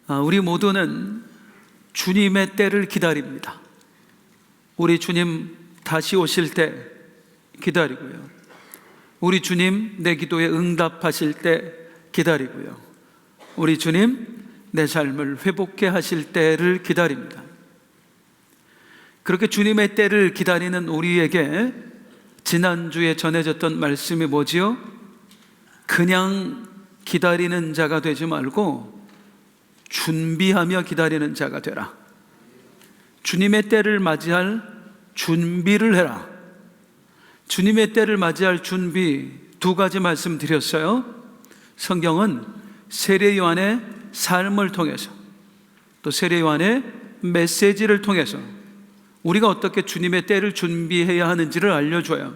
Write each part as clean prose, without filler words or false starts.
우리 모두는 주님의 때를 기다립니다. 우리 주님 다시 오실 때 기다리고요, 우리 주님 내 기도에 응답하실 때 기다리고요, 우리 주님 내 삶을 회복해 하실 때를 기다립니다. 그렇게 주님의 때를 기다리는 우리에게 지난주에 전해졌던 말씀이 뭐지요? 그냥 기다리는 자가 되지 말고 준비하며 기다리는 자가 되라. 주님의 때를 맞이할 준비를 해라. 주님의 때를 맞이할 준비 두 가지 말씀드렸어요. 성경은 세례 요한의 삶을 통해서, 또 세례 요한의 메시지를 통해서 우리가 어떻게 주님의 때를 준비해야 하는지를 알려줘요.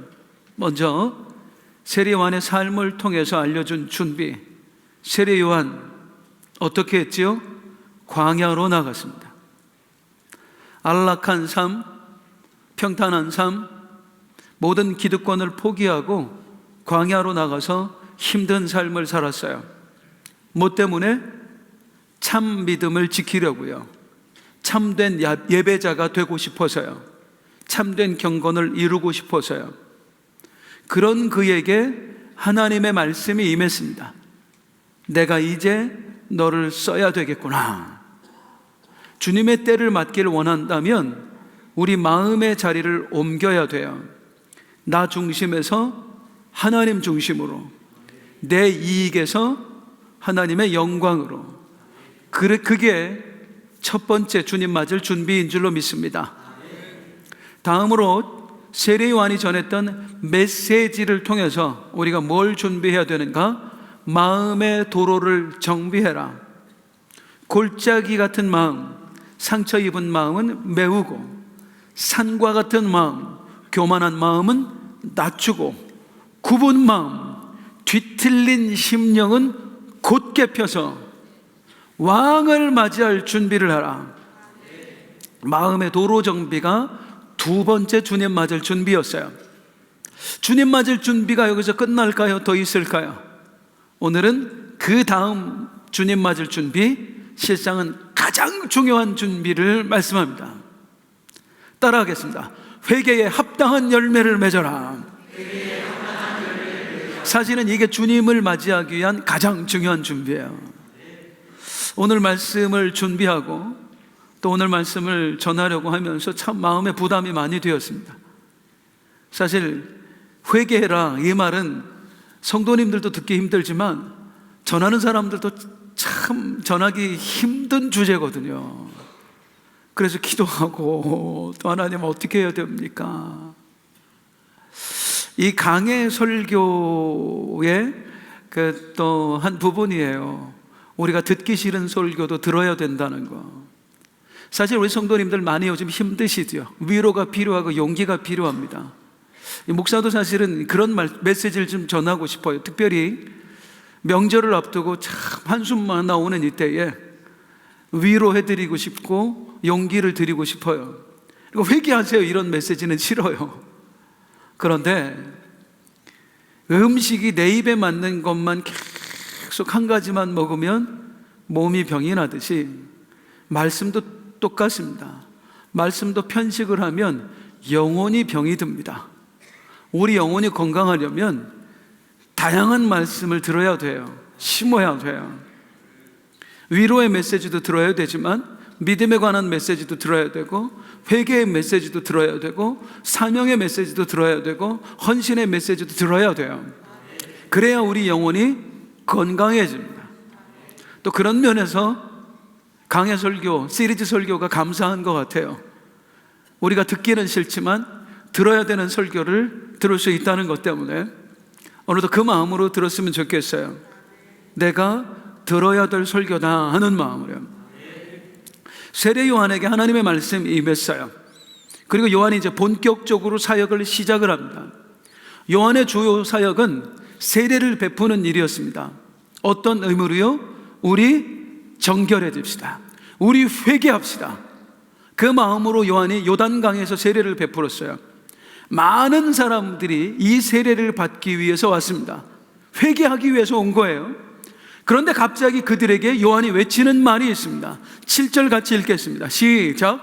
먼저 세례 요한의 삶을 통해서 알려준 준비. 세례 요한 어떻게 했지요? 광야로 나갔습니다. 안락한 삶, 평탄한 삶, 모든 기득권을 포기하고 광야로 나가서 힘든 삶을 살았어요. 뭐 때문에? 참 믿음을 지키려고요. 참된 예배자가 되고 싶어서요. 참된 경건을 이루고 싶어서요. 그런 그에게 하나님의 말씀이 임했습니다. 내가 이제 너를 써야 되겠구나. 주님의 때를 맞기를 원한다면 우리 마음의 자리를 옮겨야 돼요. 나 중심에서 하나님 중심으로, 내 이익에서 하나님의 영광으로. 그게 첫 번째 주님 맞을 준비인 줄로 믿습니다. 다음으로 세례 요한이 전했던 메시지를 통해서 우리가 뭘 준비해야 되는가? 마음의 도로를 정비해라. 골짜기 같은 마음, 상처 입은 마음은 메우고, 산과 같은 마음, 교만한 마음은 낮추고, 굽은 마음, 뒤틀린 심령은 곧게 펴서 왕을 맞이할 준비를 하라. 마음의 도로 정비가 두 번째 주님 맞을 준비였어요. 주님 맞을 준비가 여기서 끝날까요? 더 있을까요? 오늘은 그 다음 주님 맞을 준비, 실상은 가장 중요한 준비를 말씀합니다. 따라하겠습니다. 회개에 합당한 열매를 맺어라. 사실은 이게 주님을 맞이하기 위한 가장 중요한 준비예요. 오늘 말씀을 준비하고 또 오늘 말씀을 전하려고 하면서 참 마음에 부담이 많이 되었습니다. 사실 회개해라 이 말은 성도님들도 듣기 힘들지만 전하는 사람들도 참 전하기 힘든 주제거든요. 그래서 기도하고 또 하나님 어떻게 해야 됩니까? 이 강해 설교의 또 한 부분이에요. 우리가 듣기 싫은 설교도 들어야 된다는 거. 사실 우리 성도님들 많이 요즘 힘드시죠. 위로가 필요하고 용기가 필요합니다. 목사도 사실은 그런 메시지를 좀 전하고 싶어요. 특별히 명절을 앞두고 참 한숨만 나오는 이때에 위로해드리고 싶고 용기를 드리고 싶어요. 그리고 회개하세요 이런 메시지는 싫어요. 그런데 음식이 내 입에 맞는 것만 계속 한 가지만 먹으면 몸이 병이 나듯이 말씀도 똑같습니다. 말씀도 편식을 하면 영혼이 병이 듭니다. 우리 영혼이 건강하려면 다양한 말씀을 들어야 돼요. 심어야 돼요. 위로의 메시지도 들어야 되지만 믿음에 관한 메시지도 들어야 되고, 회개의 메시지도 들어야 되고, 사명의 메시지도 들어야 되고, 헌신의 메시지도 들어야 돼요. 그래야 우리 영혼이 건강해집니다. 또 그런 면에서 강해 설교, 시리즈 설교가 감사한 것 같아요. 우리가 듣기는 싫지만 들어야 되는 설교를 들을 수 있다는 것 때문에 오늘도 그 마음으로 들었으면 좋겠어요. 내가 들어야 될 설교다 하는 마음으로요. 세례 요한에게 하나님의 말씀이 임했어요. 그리고 요한이 이제 본격적으로 사역을 시작을 합니다. 요한의 주요 사역은 세례를 베푸는 일이었습니다. 어떤 의무로요? 우리 정결해집시다. 우리 회개합시다. 그 마음으로 요한이 요단강에서 세례를 베풀었어요. 많은 사람들이 이 세례를 받기 위해서 왔습니다. 회개하기 위해서 온 거예요. 그런데 갑자기 그들에게 요한이 외치는 말이 있습니다. 7절 같이 읽겠습니다. 시작.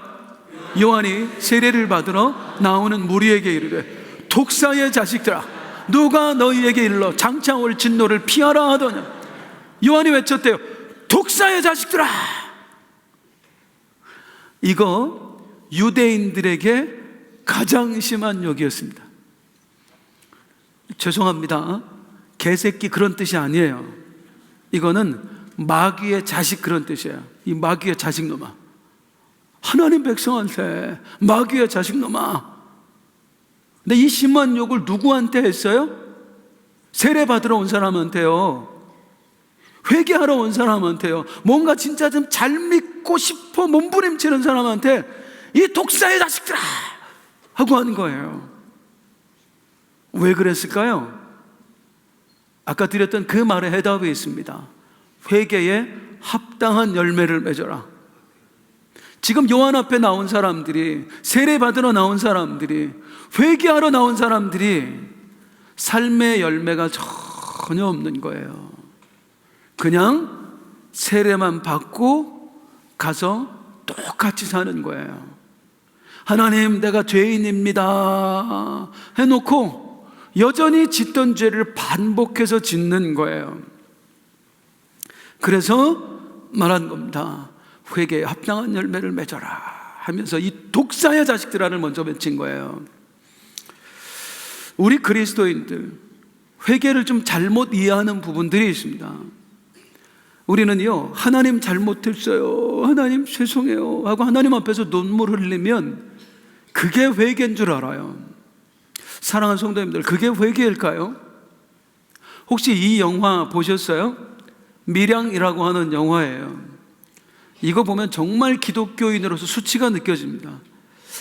요한이 세례를 받으러 나오는 무리에게 이르되 독사의 자식들아, 누가 너희에게 일러 장차 올 진노를 피하라 하더냐. 요한이 외쳤대요. 독사의 자식들아. 이거 유대인들에게 가장 심한 욕이었습니다. 죄송합니다. 개새끼 그런 뜻이 아니에요. 이거는 마귀의 자식 그런 뜻이에요. 이 마귀의 자식 놈아, 하나님 백성한테 마귀의 자식 놈아. 근데 이 심한 욕을 누구한테 했어요? 세례 받으러 온 사람한테요. 회개하러 온 사람한테요. 뭔가 진짜 좀 잘 믿고 싶어 몸부림치는 사람한테 이 독사의 자식들아 하고 하는 거예요. 왜 그랬을까요? 아까 드렸던 그 말의 해답이 있습니다. 회개에 합당한 열매를 맺어라. 지금 요한 앞에 나온 사람들이, 세례 받으러 나온 사람들이, 회개하러 나온 사람들이 삶의 열매가 전혀 없는 거예요. 그냥 세례만 받고 가서 똑같이 사는 거예요. 하나님, 내가 죄인입니다 해놓고 여전히 짓던 죄를 반복해서 짓는 거예요. 그래서 말한 겁니다. 회개에 합당한 열매를 맺어라 하면서 이 독사의 자식들아를 먼저 맺힌 거예요. 우리 그리스도인들 회개를 좀 잘못 이해하는 부분들이 있습니다. 우리는요, 하나님 잘못했어요, 하나님 죄송해요 하고 하나님 앞에서 눈물 흘리면 그게 회개인 줄 알아요. 사랑하는 성도님들, 그게 회개일까요? 혹시 이 영화 보셨어요? 밀양이라고 하는 영화예요. 이거 보면 정말 기독교인으로서 수치가 느껴집니다.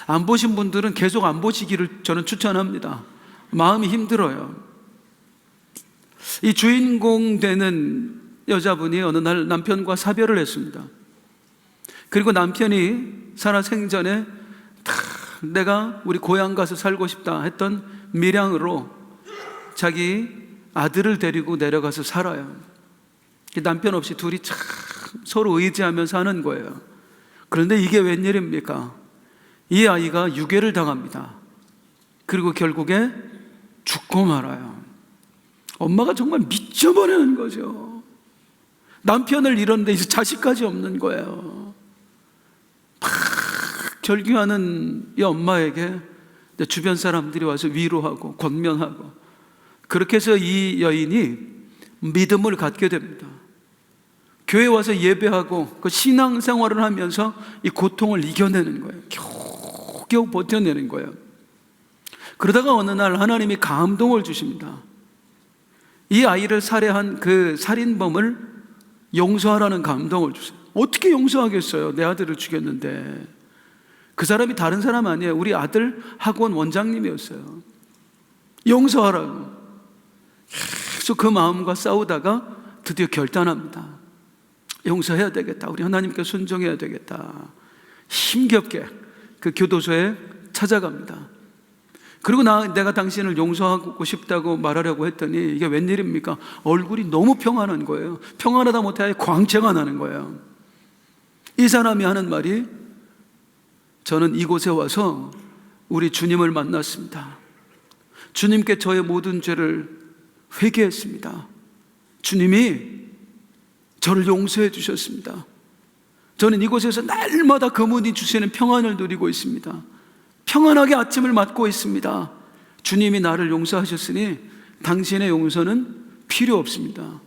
안 보신 분들은 계속 안 보시기를 저는 추천합니다. 마음이 힘들어요. 이 주인공 되는 여자분이 어느 날 남편과 사별을 했습니다. 그리고 남편이 살아생전에 내가 우리 고향 가서 살고 싶다 했던 밀양으로 자기 아들을 데리고 내려가서 살아요. 남편 없이 둘이 참 서로 의지하며 사는 거예요. 그런데 이게 웬일입니까? 이 아이가 유괴를 당합니다. 그리고 결국에 죽고 말아요. 엄마가 정말 미쳐버리는 거죠. 남편을 잃었는데 이제 자식까지 없는 거예요. 막 절규하는 이 엄마에게 주변 사람들이 와서 위로하고 권면하고, 그렇게 해서 이 여인이 믿음을 갖게 됩니다. 교회 와서 예배하고 그 신앙생활을 하면서 이 고통을 이겨내는 거예요. 겨우 버텨내는 거예요. 그러다가 어느 날 하나님이 감동을 주십니다. 이 아이를 살해한 그 살인범을 용서하라는 감동을 주세요. 어떻게 용서하겠어요? 내 아들을 죽였는데. 그 사람이 다른 사람 아니에요. 우리 아들 학원 원장님이었어요. 용서하라고. 계속 그 마음과 싸우다가 드디어 결단합니다. 용서해야 되겠다. 우리 하나님께 순종해야 되겠다. 힘겹게 그 교도소에 찾아갑니다. 그리고 내가 당신을 용서하고 싶다고 말하려고 했더니 이게 웬일입니까? 얼굴이 너무 평안한 거예요. 평안하다 못해 아예 광채가 나는 거예요. 이 사람이 하는 말이, 저는 이곳에 와서 우리 주님을 만났습니다. 주님께 저의 모든 죄를 회개했습니다. 주님이 저를 용서해 주셨습니다. 저는 이곳에서 날마다 그분이 주시는 평안을 누리고 있습니다. 평안하게 아침을 맞고 있습니다. 주님이 나를 용서하셨으니 당신의 용서는 필요 없습니다.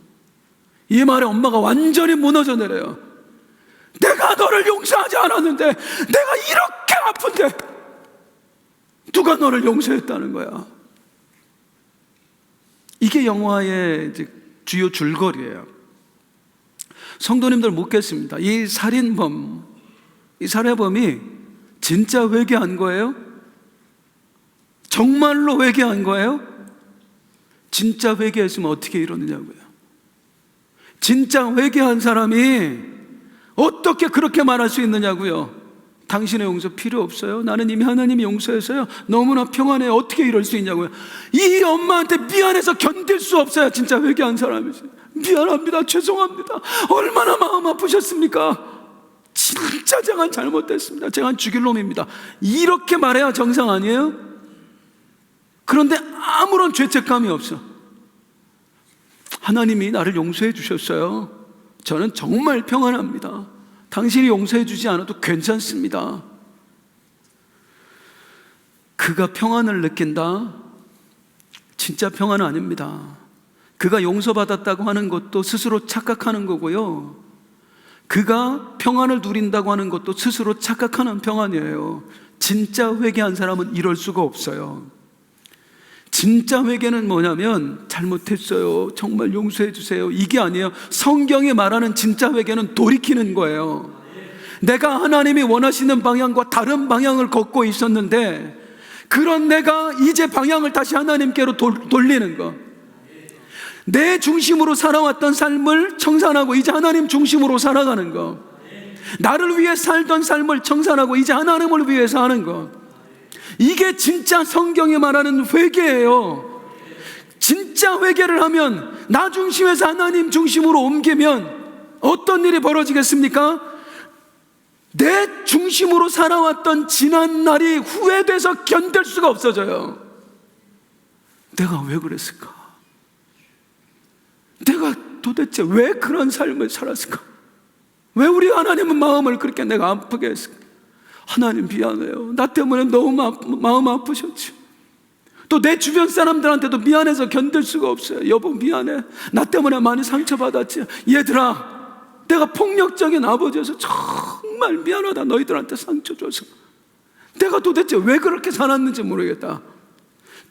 이 말에 엄마가 완전히 무너져 내려요. 내가 너를 용서하지 않았는데, 내가 이렇게 아픈데 누가 너를 용서했다는 거야. 이게 영화의 이제 주요 줄거리예요. 성도님들 묻겠습니다. 이 살인범이 진짜 회개한 거예요? 정말로 회개한 거예요? 진짜 회개했으면 어떻게 이러느냐고요. 진짜 회개한 사람이 어떻게 그렇게 말할 수 있느냐고요. 당신의 용서 필요 없어요. 나는 이미 하나님이 용서해서요 너무나 평안해요. 어떻게 이럴 수 있냐고요. 이 엄마한테 미안해서 견딜 수 없어요. 진짜 회개한 사람이지. 미안합니다. 죄송합니다. 얼마나 마음 아프셨습니까? 진짜 제가 잘못됐습니다. 제가 죽일 놈입니다. 이렇게 말해야 정상 아니에요? 그런데 아무런 죄책감이 없어. 하나님이 나를 용서해 주셨어요. 저는 정말 평안합니다. 당신이 용서해 주지 않아도 괜찮습니다. 그가 평안을 느낀다? 진짜 평안은 아닙니다. 그가 용서받았다고 하는 것도 스스로 착각하는 거고요, 그가 평안을 누린다고 하는 것도 스스로 착각하는 평안이에요. 진짜 회개한 사람은 이럴 수가 없어요. 진짜 회개는 뭐냐면, 잘못했어요, 정말 용서해 주세요, 이게 아니에요. 성경이 말하는 진짜 회개는 돌이키는 거예요. 내가 하나님이 원하시는 방향과 다른 방향을 걷고 있었는데, 그런 내가 이제 방향을 다시 하나님께로 돌리는 거. 내 중심으로 살아왔던 삶을 청산하고 이제 하나님 중심으로 살아가는 거. 나를 위해 살던 삶을 청산하고 이제 하나님을 위해서 하는 거. 이게 진짜 성경이 말하는 회개예요. 진짜 회개를 하면, 나 중심에서 하나님 중심으로 옮기면 어떤 일이 벌어지겠습니까? 내 중심으로 살아왔던 지난 날이 후회돼서 견딜 수가 없어져요. 내가 왜 그랬을까? 내가 도대체 왜 그런 삶을 살았을까? 왜 우리 하나님은 마음을 그렇게 내가 아프게 했을까? 하나님 미안해요. 나 때문에 너무 마음 아프셨지. 또 내 주변 사람들한테도 미안해서 견딜 수가 없어요. 여보 미안해. 나 때문에 많이 상처받았지. 얘들아, 내가 폭력적인 아버지여서 정말 미안하다. 너희들한테 상처 줘서. 내가 도대체 왜 그렇게 살았는지 모르겠다.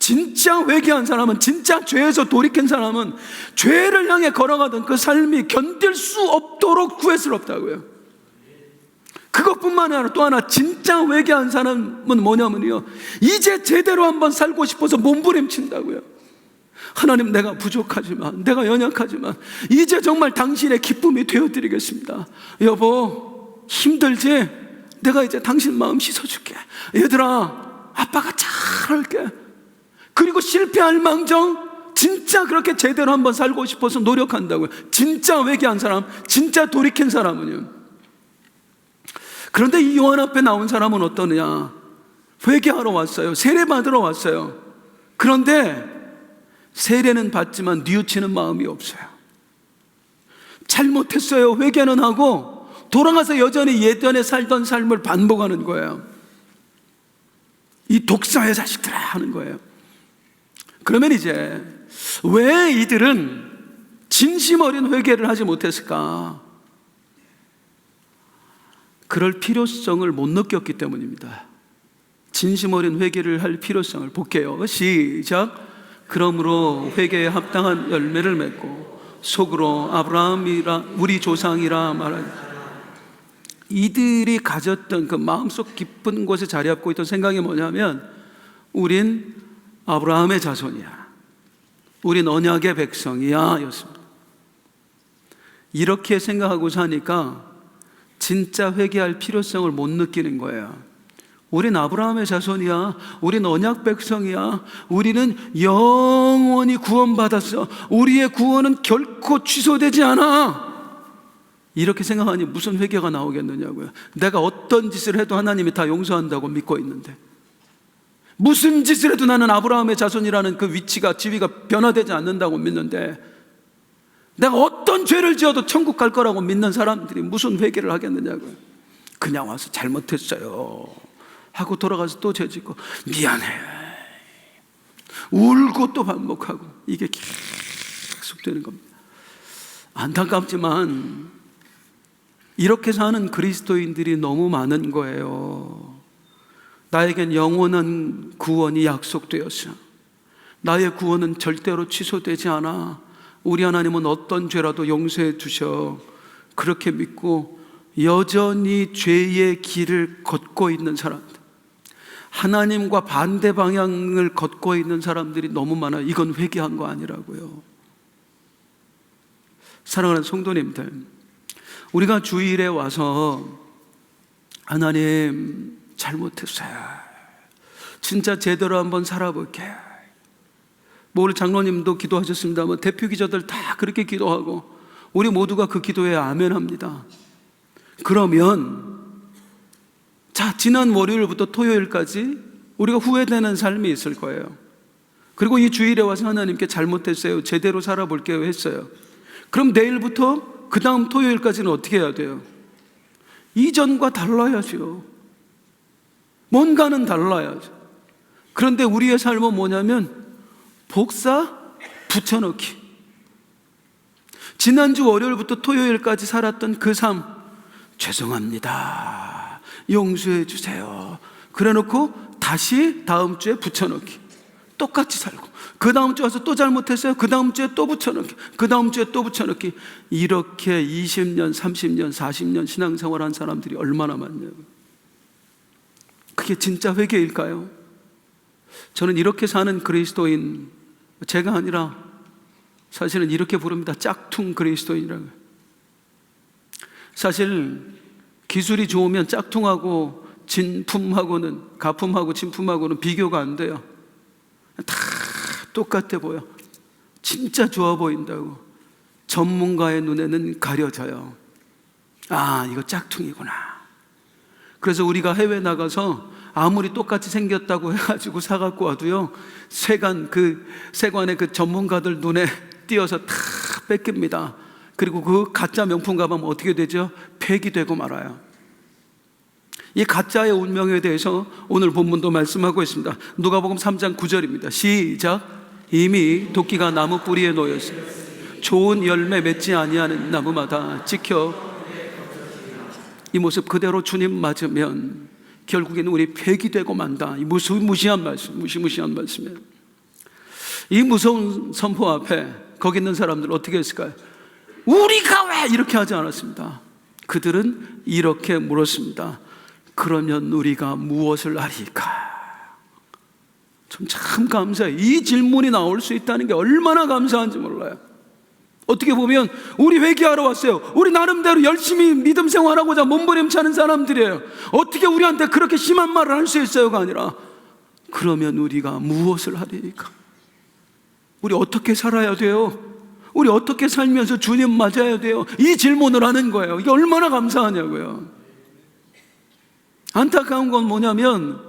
진짜 회개한 사람은, 진짜 죄에서 돌이킨 사람은 죄를 향해 걸어가던 그 삶이 견딜 수 없도록 후회스럽다고요. 그것뿐만 아니라 또 하나, 진짜 회개한 사람은 뭐냐면요, 이제 제대로 한번 살고 싶어서 몸부림친다고요. 하나님, 내가 부족하지만, 내가 연약하지만 이제 정말 당신의 기쁨이 되어드리겠습니다. 여보 힘들지? 내가 이제 당신 마음 씻어줄게. 얘들아, 아빠가 잘할게. 그리고 실패할 망정 진짜 그렇게 제대로 한번 살고 싶어서 노력한다고요. 진짜 회개한 사람, 진짜 돌이킨 사람은요. 그런데 이 요한 앞에 나온 사람은 어떠느냐? 회개하러 왔어요. 세례받으러 왔어요. 그런데 세례는 받지만 뉘우치는 마음이 없어요. 잘못했어요, 회개는 하고 돌아가서 여전히 예전에 살던 삶을 반복하는 거예요. 이 독사의 자식들아 하는 거예요. 그러면 이제 왜 이들은 진심 어린 회개를 하지 못했을까? 그럴 필요성을 못 느꼈기 때문입니다. 진심 어린 회개를 할 필요성을 볼게요. 시작. 그러므로 회개에 합당한 열매를 맺고 속으로 아브라함이라 우리 조상이라 말하니, 이들이 가졌던 그 마음속 깊은 곳에 자리 잡고 있던 생각이 뭐냐면, 우린 아브라함의 자손이야, 우린 언약의 백성이야 였습니다. 이렇게 생각하고 사니까 진짜 회개할 필요성을 못 느끼는 거예요. 우린 아브라함의 자손이야, 우린 언약 백성이야, 우리는 영원히 구원받았어, 우리의 구원은 결코 취소되지 않아, 이렇게 생각하니 무슨 회개가 나오겠느냐고요. 내가 어떤 짓을 해도 하나님이 다 용서한다고 믿고 있는데, 무슨 짓을 해도 나는 아브라함의 자손이라는 그 위치가, 지위가 변화되지 않는다고 믿는데, 내가 어떤 죄를 지어도 천국 갈 거라고 믿는 사람들이 무슨 회개를 하겠느냐고요. 그냥 와서 잘못했어요 하고 돌아가서 또 죄짓고 미안해 울고 또 반복하고, 이게 계속 되는 겁니다. 안타깝지만 이렇게 사는 그리스도인들이 너무 많은 거예요. 나에겐 영원한 구원이 약속되었어, 나의 구원은 절대로 취소되지 않아, 우리 하나님은 어떤 죄라도 용서해 주셔, 그렇게 믿고 여전히 죄의 길을 걷고 있는 사람들, 하나님과 반대 방향을 걷고 있는 사람들이 너무 많아요. 이건 회개한 거 아니라고요. 사랑하는 성도님들, 우리가 주일에 와서 하나님 잘못했어요, 진짜 제대로 한번 살아볼게, 오늘 장로님도 기도하셨습니다만 대표 기자들 다 그렇게 기도하고 우리 모두가 그 기도에 아멘합니다. 그러면 자, 지난 월요일부터 토요일까지 우리가 후회되는 삶이 있을 거예요. 그리고 이 주일에 와서 하나님께 잘못했어요, 제대로 살아볼게요 했어요. 그럼 내일부터 그 다음 토요일까지는 어떻게 해야 돼요? 이전과 달라야죠. 뭔가는 달라야죠. 그런데 우리의 삶은 뭐냐면 복사 붙여넣기. 지난주 월요일부터 토요일까지 살았던 그 삶, 죄송합니다, 용서해 주세요 그래 놓고 다시 다음 주에 붙여넣기. 똑같이 살고 그 다음 주에 와서 또 잘못했어요, 그 다음 주에 또 붙여넣기, 그 다음 주에 또 붙여넣기. 이렇게 20년, 30년, 40년 신앙생활한 사람들이 얼마나 많냐고요. 그게 진짜 회개일까요? 저는 이렇게 사는 그리스도인, 제가 아니라 사실은 이렇게 부릅니다. 짝퉁 그리스도인이라고요. 사실 기술이 좋으면 짝퉁하고 진품하고는, 가품하고 진품하고는 비교가 안 돼요. 다 똑같아 보여. 진짜 좋아 보인다고 전문가의 눈에는 가려져요. 아, 이거 짝퉁이구나. 그래서 우리가 해외 나가서 아무리 똑같이 생겼다고 해가지고 사갖고 와도요, 세관의 그 전문가들 눈에 띄어서 다 뺏깁니다. 그리고 그 가짜 명품 가방 어떻게 되죠? 폐기되고 말아요. 이 가짜의 운명에 대해서 오늘 본문도 말씀하고 있습니다. 누가복음 3장 9절입니다. 시작. 이미 도끼가 나무 뿌리에 놓였으니 좋은 열매 맺지 아니하는 나무마다 찍혀. 이 모습 그대로 주님 맞으면 결국에는 우리 폐기되고 만다. 이 무시무시한 말씀, 무시무시한 말씀이에요. 이 무서운 선포 앞에 거기 있는 사람들 어떻게 했을까요? 우리가 왜 이렇게 하지 않았습니다. 그들은 이렇게 물었습니다. 그러면 우리가 무엇을 하리까? 참 감사해요. 이 질문이 나올 수 있다는 게 얼마나 감사한지 몰라요. 어떻게 보면 우리 회개하러 왔어요. 우리 나름대로 열심히 믿음 생활하고자 몸부림치는 사람들이에요. 어떻게 우리한테 그렇게 심한 말을 할 수 있어요가 아니라 그러면 우리가 무엇을 하리까? 우리 어떻게 살아야 돼요? 우리 어떻게 살면서 주님 맞아야 돼요? 이 질문을 하는 거예요. 이게 얼마나 감사하냐고요. 안타까운 건 뭐냐면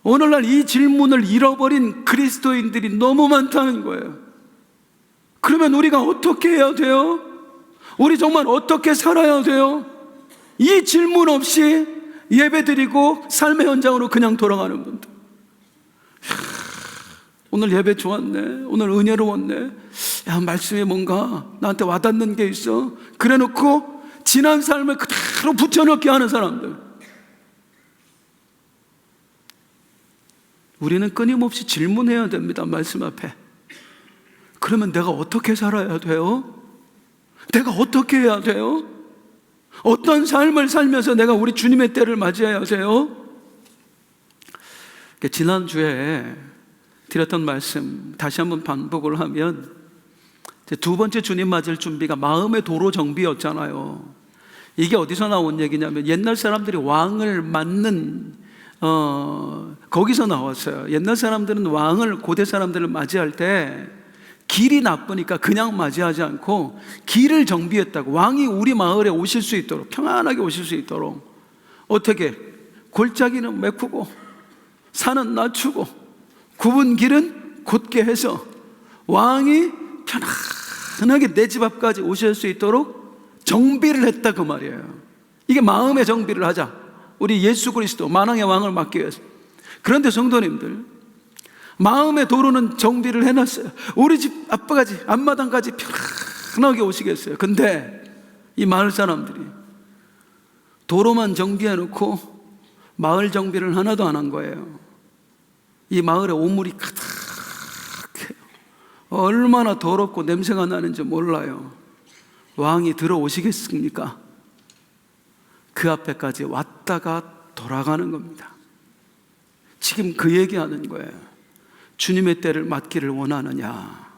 오늘날 이 질문을 잃어버린 그리스도인들이 너무 많다는 거예요. 그러면 우리가 어떻게 해야 돼요? 우리 정말 어떻게 살아야 돼요? 이 질문 없이 예배드리고 삶의 현장으로 그냥 돌아가는 분들. 오늘 예배 좋았네, 오늘 은혜로웠네, 야, 말씀에 뭔가 나한테 와닿는 게 있어, 그래 놓고 지난 삶을 그대로 붙여넣기 하는 사람들. 우리는 끊임없이 질문해야 됩니다. 말씀 앞에. 그러면 내가 어떻게 살아야 돼요? 내가 어떻게 해야 돼요? 어떤 삶을 살면서 내가 우리 주님의 때를 맞이해야 돼요? 지난주에 드렸던 말씀 다시 한번 반복을 하면, 두 번째 주님 맞을 준비가 마음의 도로 정비였잖아요. 이게 어디서 나온 얘기냐면 옛날 사람들이 왕을 맞는 거기서 나왔어요. 옛날 사람들은 왕을, 고대 사람들을 맞이할 때 길이 나쁘니까 그냥 맞이하지 않고 길을 정비했다고. 왕이 우리 마을에 오실 수 있도록, 평안하게 오실 수 있도록 어떻게? 골짜기는 메꾸고 산은 낮추고 굽은 길은 곧게 해서 왕이 편안하게 내 집 앞까지 오실 수 있도록 정비를 했다, 그 말이에요. 이게 마음의 정비를 하자, 우리 예수 그리스도 만왕의 왕을 맡기 위해서. 그런데 성도님들, 마음의 도로는 정비를 해놨어요. 우리 집 앞까지, 앞마당까지 편안하게 오시겠어요. 근데 이 마을 사람들이 도로만 정비해놓고 마을 정비를 하나도 안 한 거예요. 이 마을에 오물이 가득해요. 얼마나 더럽고 냄새가 나는지 몰라요. 왕이 들어오시겠습니까? 그 앞에까지 왔다가 돌아가는 겁니다. 지금 그 얘기하는 거예요. 주님의 때를 맞기를 원하느냐?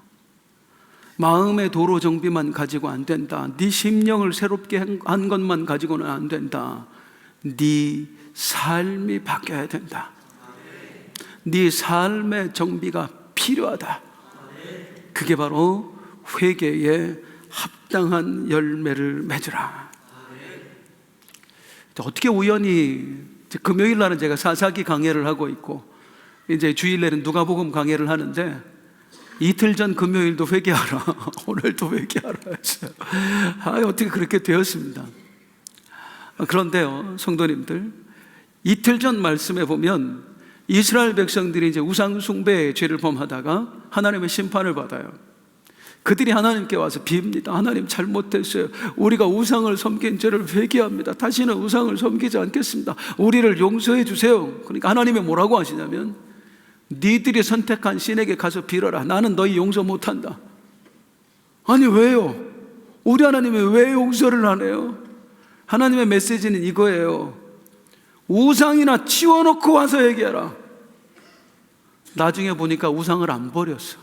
마음의 도로 정비만 가지고 안 된다. 네 심령을 새롭게 한 것만 가지고는 안 된다. 네 삶이 바뀌어야 된다. 네 삶의 정비가 필요하다. 그게 바로 회개에 합당한 열매를 맺으라. 어떻게 우연히 금요일 날은 제가 사사기 강해를 하고 있고 이제 주일날은 누가복음 강해를 하는데 이틀 전 금요일도 회개하라, 오늘도 회개하라 했어요. 어떻게 그렇게 되었습니다. 그런데요, 성도님들, 이틀 전 말씀에 보면 이스라엘 백성들이 이제 우상 숭배의 죄를 범하다가 하나님의 심판을 받아요. 그들이 하나님께 와서 빕니다. 하나님, 잘못했어요. 우리가 우상을 섬긴 죄를 회개합니다. 다시는 우상을 섬기지 않겠습니다. 우리를 용서해 주세요. 그러니까 하나님이 뭐라고 하시냐면, 니들이 선택한 신에게 가서 빌어라. 나는 너희 용서 못한다. 아니, 왜요? 우리 하나님이 왜 용서를 안 해요? 하나님의 메시지는 이거예요. 우상이나 치워놓고 와서 얘기해라. 나중에 보니까 우상을 안 버렸어.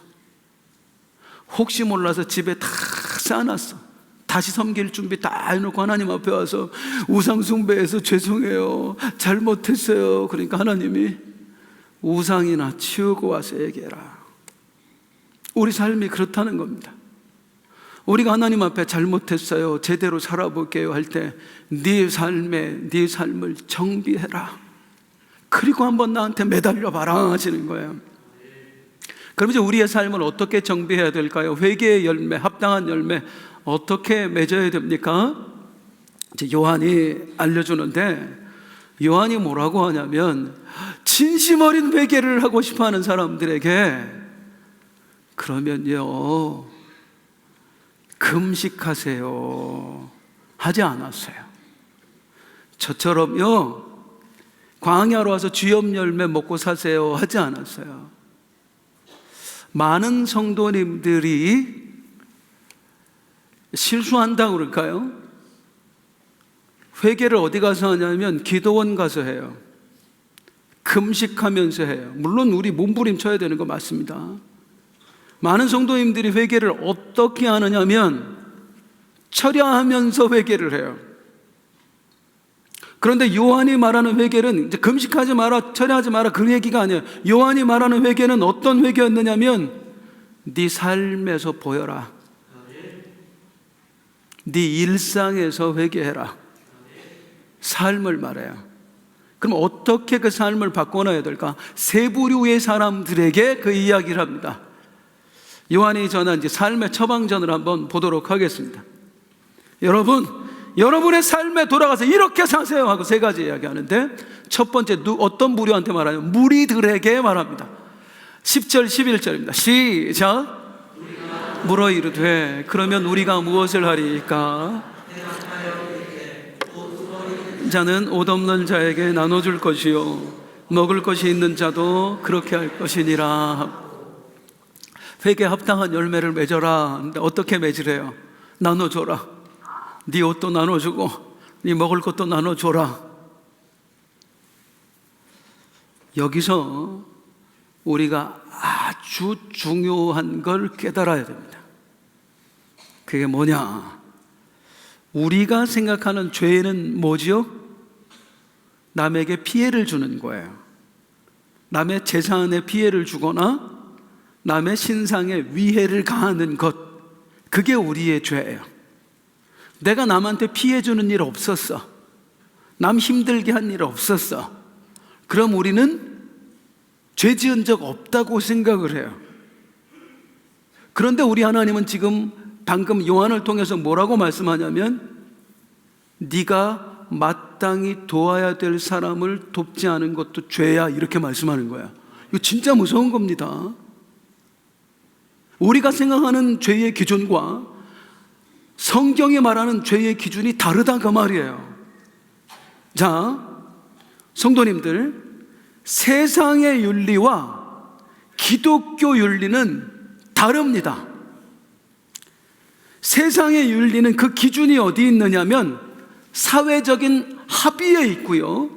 혹시 몰라서 집에 다 쌓아놨어. 다시 섬길 준비 다 해놓고 하나님 앞에 와서 우상 숭배해서 죄송해요, 잘못했어요. 그러니까 하나님이 우상이나 치우고 와서 얘기해라. 우리 삶이 그렇다는 겁니다. 우리가 하나님 앞에 잘못했어요, 제대로 살아볼게요 할 때 네 삶을 정비해라. 그리고 한번 나한테 매달려 봐라 하시는 거예요. 그럼 이제 우리의 삶을 어떻게 정비해야 될까요? 회개의 열매, 합당한 열매 어떻게 맺어야 됩니까? 이제 요한이 알려주는데, 요한이 뭐라고 하냐면, 진심 어린 회개를 하고 싶어하는 사람들에게 그러면요, 금식하세요 하지 않았어요. 저처럼요, 광야로 와서 주염 열매 먹고 사세요 하지 않았어요. 많은 성도님들이 실수한다고 그럴까요? 회개를 어디 가서 하냐면 기도원 가서 해요. 금식하면서 해요. 물론 우리 몸부림쳐야 되는 거 맞습니다. 많은 성도님들이 회개를 어떻게 하느냐면 철야하면서 회개를 해요. 그런데 요한이 말하는 회개는 이제 금식하지 마라, 철야하지 마라, 그 얘기가 아니에요. 요한이 말하는 회개는 어떤 회개였느냐면, 네 삶에서 보여라. 네 일상에서 회개해라. 삶을 말해요. 그럼 어떻게 그 삶을 바꿔놔야 될까? 세 부류의 사람들에게 그 이야기를 합니다. 요한이 전한 이제 삶의 처방전을 한번 보도록 하겠습니다. 여러분의 삶에 돌아가서 이렇게 사세요 하고 세 가지 이야기하는데, 첫 번째 어떤 무리한테 말하냐? 무리들에게 말합니다. 10절 11절입니다 시작. 물어 이르되 그러면 우리가 무엇을 하리이까? 자는 옷 없는 자에게 나눠줄 것이요 먹을 것이 있는 자도 그렇게 할 것이니라. 회개에 합당한 열매를 맺어라. 어떻게 맺으래요? 나눠줘라. 네 옷도 나눠주고 네 먹을 것도 나눠줘라. 여기서 우리가 아주 중요한 걸 깨달아야 됩니다. 그게 뭐냐? 우리가 생각하는 죄는 뭐지요? 남에게 피해를 주는 거예요. 남의 재산에 피해를 주거나 남의 신상에 위해를 가하는 것, 그게 우리의 죄예요. 내가 남한테 피해 주는 일 없었어. 남 힘들게 한 일 없었어. 그럼 우리는 죄 지은 적 없다고 생각을 해요. 그런데 우리 하나님은 지금 방금 요한을 통해서 뭐라고 말씀하냐면, 네가 마땅히 도와야 될 사람을 돕지 않은 것도 죄야, 이렇게 말씀하는 거야. 이거 진짜 무서운 겁니다. 우리가 생각하는 죄의 기준과 성경이 말하는 죄의 기준이 다르다, 그 말이에요. 자, 성도님들, 세상의 윤리와 기독교 윤리는 다릅니다. 세상의 윤리는 그 기준이 어디 있느냐면 사회적인 합의에 있고요,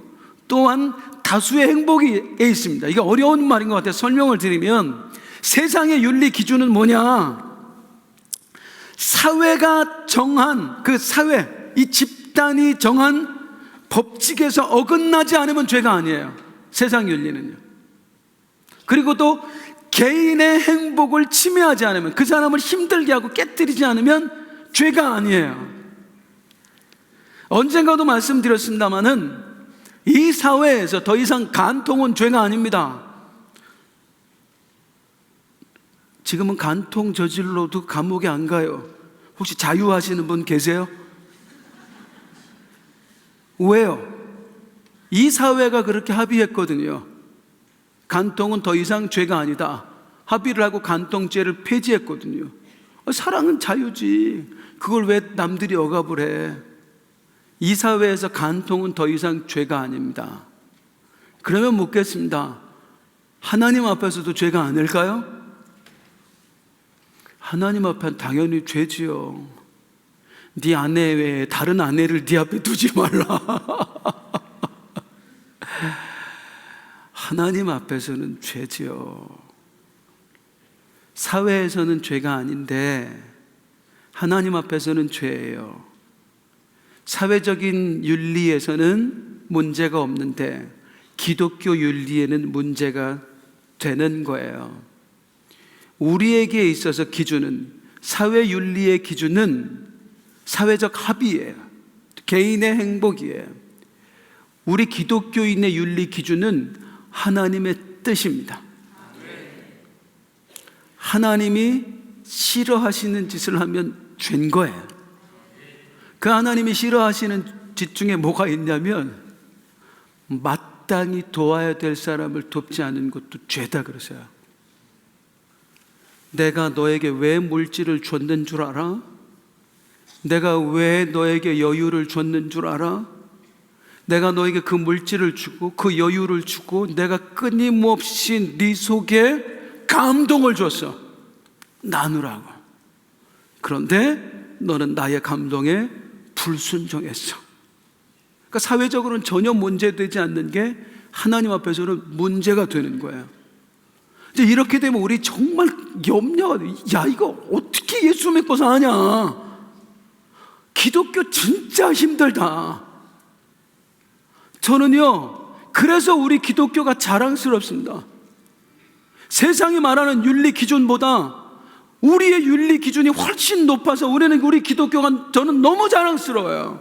또한 다수의 행복에 있습니다. 이게 어려운 말인 것 같아요. 설명을 드리면, 세상의 윤리 기준은 뭐냐? 사회가 정한, 그 사회, 이 집단이 정한 법칙에서 어긋나지 않으면 죄가 아니에요. 세상 윤리는요. 그리고 또 개인의 행복을 침해하지 않으면, 그 사람을 힘들게 하고 깨뜨리지 않으면 죄가 아니에요. 언젠가도 말씀드렸습니다마는 이 사회에서 더 이상 간통은 죄가 아닙니다. 지금은 간통 저질러도 감옥에 안 가요. 혹시 자유하시는 분 계세요? 왜요? 이 사회가 그렇게 합의했거든요. 간통은 더 이상 죄가 아니다. 합의를 하고 간통죄를 폐지했거든요. 사랑은 자유지. 그걸 왜 남들이 억압을 해? 이 사회에서 간통은 더 이상 죄가 아닙니다. 그러면 묻겠습니다. 하나님 앞에서도 죄가 아닐까요? 하나님 앞엔 당연히 죄지요. 네 아내 외에 다른 아내를 네 앞에 두지 말라. 하나님 앞에서는 죄지요. 사회에서는 죄가 아닌데 하나님 앞에서는 죄예요. 사회적인 윤리에서는 문제가 없는데 기독교 윤리에는 문제가 되는 거예요. 우리에게 있어서 기준은, 사회 윤리의 기준은 사회적 합의예요. 개인의 행복이에요. 우리 기독교인의 윤리 기준은 하나님의 뜻입니다. 하나님이 싫어하시는 짓을 하면 죄인 거예요. 그 하나님이 싫어하시는 짓 중에 뭐가 있냐면 마땅히 도와야 될 사람을 돕지 않은 것도 죄다 그러세요. 내가 너에게 왜 물질을 줬는 줄 알아? 내가 왜 너에게 여유를 줬는 줄 알아? 내가 너에게 그 물질을 주고 그 여유를 주고 내가 끊임없이 네 속에 감동을 줬어. 나누라고. 그런데 너는 나의 감동에 불순종했어. 그러니까 사회적으로는 전혀 문제되지 않는 게 하나님 앞에서는 문제가 되는 거예요. 이제 이렇게 되면 우리 정말 염려가 돼. 야, 이거 어떻게 예수 믿고 사냐? 기독교 진짜 힘들다. 저는요, 그래서 우리 기독교가 자랑스럽습니다. 세상이 말하는 윤리 기준보다 우리의 윤리 기준이 훨씬 높아서 우리 기독교가 저는 너무 자랑스러워요.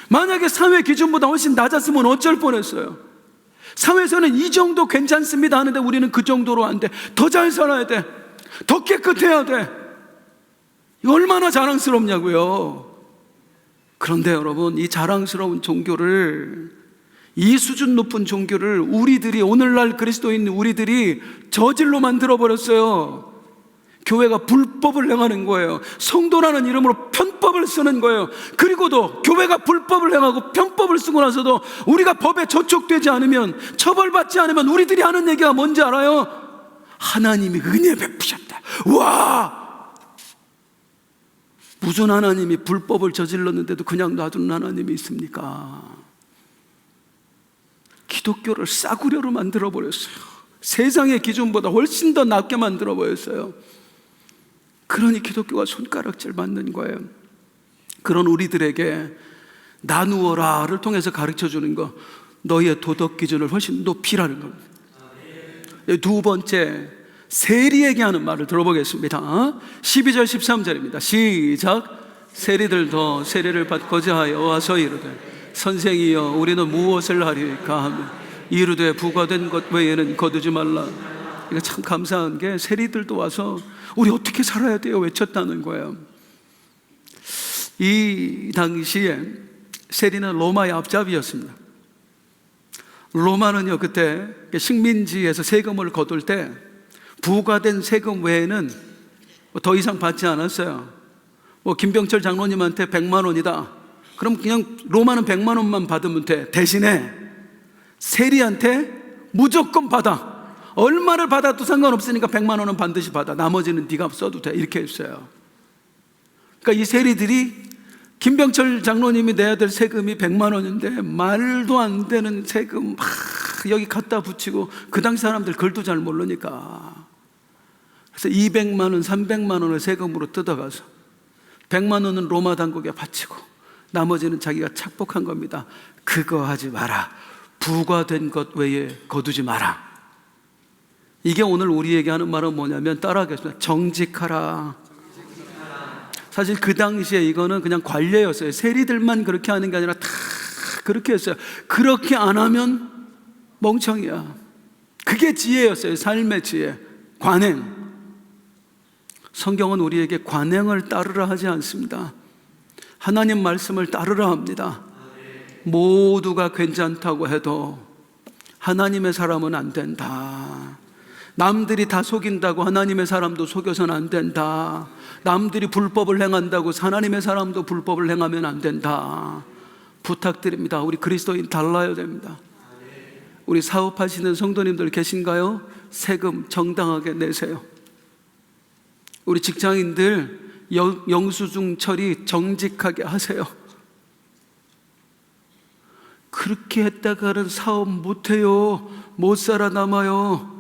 만약에 사회 기준보다 훨씬 낮았으면 어쩔 뻔했어요. 사회에서는 이 정도 괜찮습니다 하는데 우리는 그 정도로 안 돼. 더 잘 살아야 돼. 더 깨끗해야 돼. 이거 얼마나 자랑스럽냐고요. 그런데 여러분, 이 자랑스러운 종교를, 이 수준 높은 종교를 우리들이, 오늘날 그리스도인 우리들이 저질로 만들어버렸어요. 교회가 불법을 행하는 거예요. 성도라는 이름으로 편법을 쓰는 거예요. 그리고도 교회가 불법을 행하고 편법을 쓰고 나서도 우리가 법에 저촉되지 않으면, 처벌받지 않으면 우리들이 하는 얘기가 뭔지 알아요? 하나님이 은혜 베푸셨다. 와! 무슨 하나님이 불법을 저질렀는데도 그냥 놔두는 하나님이 있습니까? 기독교를 싸구려로 만들어버렸어요. 세상의 기준보다 훨씬 더 낮게 만들어버렸어요. 그러니 기독교가 손가락질 맞는 거예요. 그런 우리들에게 나누어라를 통해서 가르쳐주는 거, 너희의 도덕 기준을 훨씬 높이라는 겁니다. 두 번째, 세리에게 하는 말을 들어보겠습니다. 12절 13절입니다 시작. 세리들도 세리를 받고자 하여 와서 이르되 선생이여 우리는 무엇을 하리까 하며 이르되 부과된 것 외에는 거두지 말라. 이거 참 감사한 게 세리들도 와서 우리 어떻게 살아야 돼요 외쳤다는 거예요. 이 당시에 세리는 로마의 앞잡이였습니다. 로마는요, 그때 식민지에서 세금을 거둘 때 부과된 세금 외에는 더 이상 받지 않았어요. 김병철 장로님한테 100만 원이다. 그럼 그냥 로마는 100만 원만 받으면 돼. 대신에 세리한테 무조건 받아. 얼마를 받아도 상관없으니까 100만 원은 반드시 받아. 나머지는 네가 써도 돼. 이렇게 했어요. 그러니까 이 세리들이 김병철 장로님이 내야 될 세금이 100만 원인데 말도 안 되는 세금 막 여기 갖다 붙이고, 그 당시 사람들 글도 잘 모르니까. 그래서 200만 원, 300만 원을 세금으로 뜯어가서 100만 원은 로마 당국에 바치고 나머지는 자기가 착복한 겁니다. 그거 하지 마라. 부과된 것 외에 거두지 마라. 이게 오늘 우리에게 하는 말은 뭐냐면 따라하겠습니다. 정직하라. 사실 그 당시에 이거는 그냥 관례였어요. 세리들만 그렇게 하는 게 아니라 다 그렇게 했어요. 그렇게 안 하면 멍청이야. 그게 지혜였어요. 삶의 지혜. 관행. 성경은 우리에게 관행을 따르라 하지 않습니다. 하나님 말씀을 따르라 합니다. 모두가 괜찮다고 해도 하나님의 사람은 안 된다. 남들이 다 속인다고 하나님의 사람도 속여서는 안 된다. 남들이 불법을 행한다고 하나님의 사람도 불법을 행하면 안 된다. 부탁드립니다. 우리 그리스도인 달라야 됩니다. 우리 사업하시는 성도님들 계신가요? 세금 정당하게 내세요. 우리 직장인들 영수증 처리 정직하게 하세요. 그렇게 했다가는 사업 못해요. 못 살아남아요.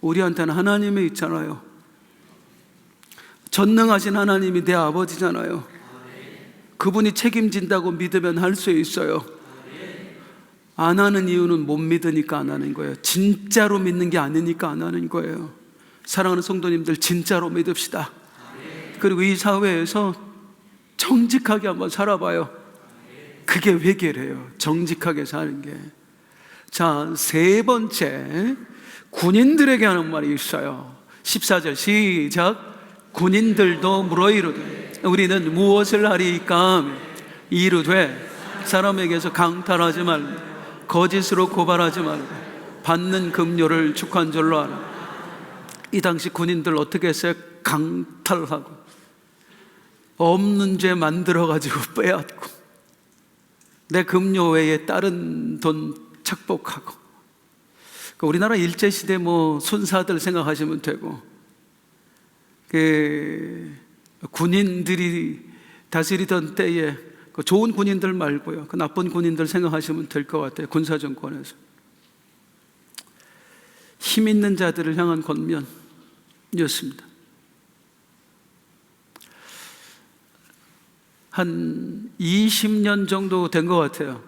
우리한테는 하나님이 있잖아요. 전능하신 하나님이 내 아버지잖아요. 그분이 책임진다고 믿으면 할 수 있어요. 안 하는 이유는 못 믿으니까 안 하는 거예요. 진짜로 믿는 게 아니니까 안 하는 거예요. 사랑하는 성도님들, 진짜로 믿읍시다. 그리고 이 사회에서 정직하게 한번 살아봐요. 그게 회개래요. 정직하게 사는 게. 자, 세 번째, 군인들에게 하는 말이 있어요. 14절 시작. 군인들도 물어 이르되 우리는 무엇을 하리이까? 이르되 사람에게서 강탈하지 말고 거짓으로 고발하지 말고 받는 급료를 축한 줄로 알아. 이 당시 군인들 어떻게 했어요? 강탈하고 없는 죄 만들어가지고 빼앗고 내 급료 외에 다른 돈 착복하고. 우리나라 일제시대 순사들 생각하시면 되고, 군인들이 다스리던 때에 좋은 군인들 말고요, 그 나쁜 군인들 생각하시면 될 것 같아요. 군사정권에서 힘 있는 자들을 향한 권면이었습니다. 한 20년 정도 된 것 같아요.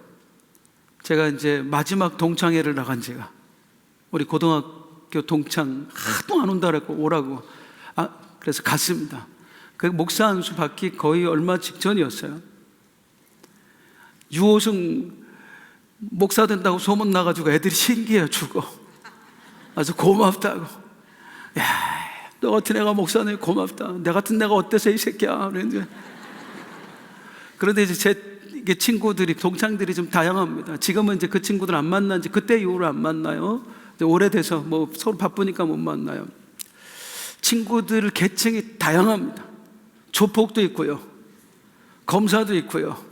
제가 이제 마지막 동창회를 나간 지가. 우리 고등학교 동창 하도 안 온다 그랬고 오라고. 그래서 갔습니다. 그 목사 안수 받기 거의 얼마 직전이었어요. 유호승 목사 된다고 소문 나가지고 애들이 신기해요. 죽어. 아주 고맙다고. 야, 너 같은 애가 목사네, 고맙다. 내 같은 애가 어때서 이 새끼야. 그런데 이제 이게 친구들이, 동창들이 좀 다양합니다. 지금은 이제 그 친구들 안 만난 지 그때 이후로 안 만나요. 이제 오래돼서 서로 바쁘니까 못 만나요. 친구들 계층이 다양합니다. 조폭도 있고요, 검사도 있고요,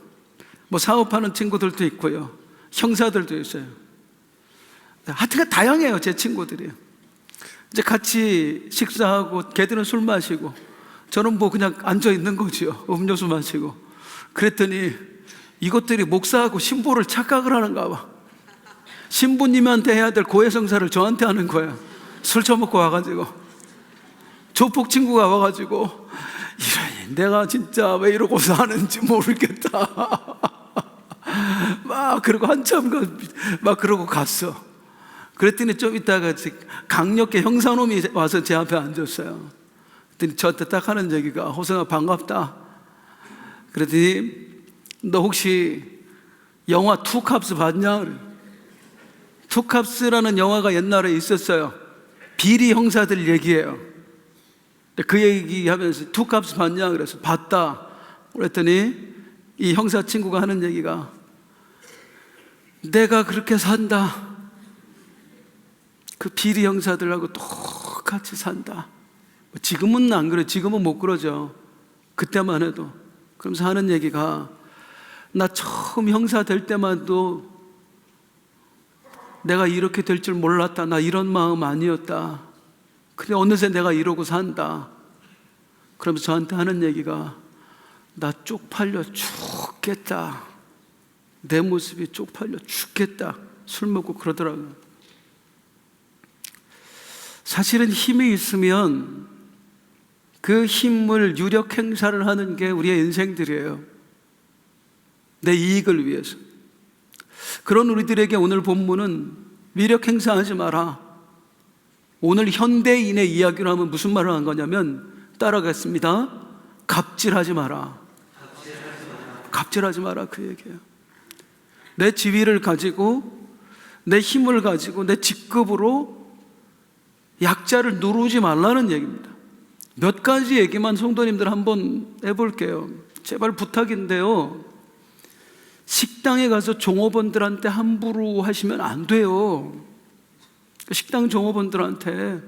사업하는 친구들도 있고요, 형사들도 있어요. 하여튼 다양해요. 제 친구들이. 이제 같이 식사하고 걔들은 술 마시고 저는 그냥 앉아 있는 거지요. 음료수 마시고. 그랬더니 이것들이 목사하고 신부를 착각을 하는가 봐. 신부님한테 해야 될 고해성사를 저한테 하는 거예요. 술 처먹고 와가지고. 조폭 친구가 와가지고, 이러니 내가 진짜 왜 이러고 사는지 모르겠다. 그러고 한참 그러고 갔어. 그랬더니 좀 있다가 강력계 형사놈이 와서 제 앞에 앉았어요. 그랬더니 저한테 딱 하는 얘기가, 호성아 반갑다. 그랬더니 너 혹시 영화 투캅스 봤냐? 투캅스라는 영화가 옛날에 있었어요. 비리 형사들 얘기예요. 그 얘기하면서 투캅스 봤냐? 그래서 봤다. 그랬더니 이 형사 친구가 하는 얘기가, 내가 그렇게 산다. 그 비리 형사들하고 똑같이 산다. 지금은 안 그래. 지금은 못 그러죠. 그때만 해도. 그러면서 하는 얘기가, 나 처음 형사 될 때만도 내가 이렇게 될 줄 몰랐다. 나 이런 마음 아니었다. 근데 어느새 내가 이러고 산다. 그러면서 저한테 하는 얘기가, 나 쪽팔려 죽겠다. 내 모습이 쪽팔려 죽겠다. 술 먹고 그러더라고요. 사실은 힘이 있으면 그 힘을 유력 행사를 하는 게 우리의 인생들이에요. 내 이익을 위해서. 그런 우리들에게 오늘 본문은 위력 행사하지 마라. 오늘 현대인의 이야기로 하면 무슨 말을 한 거냐면, 따라가겠습니다. 갑질하지 마라. 갑질하지 마라, 그 얘기예요. 내 지위를 가지고, 내 힘을 가지고, 내 직급으로 약자를 누르지 말라는 얘기입니다. 몇 가지 얘기만 성도님들 한번 해볼게요. 제발 부탁인데요, 식당에 가서 종업원들한테 함부로 하시면 안 돼요. 식당 종업원들한테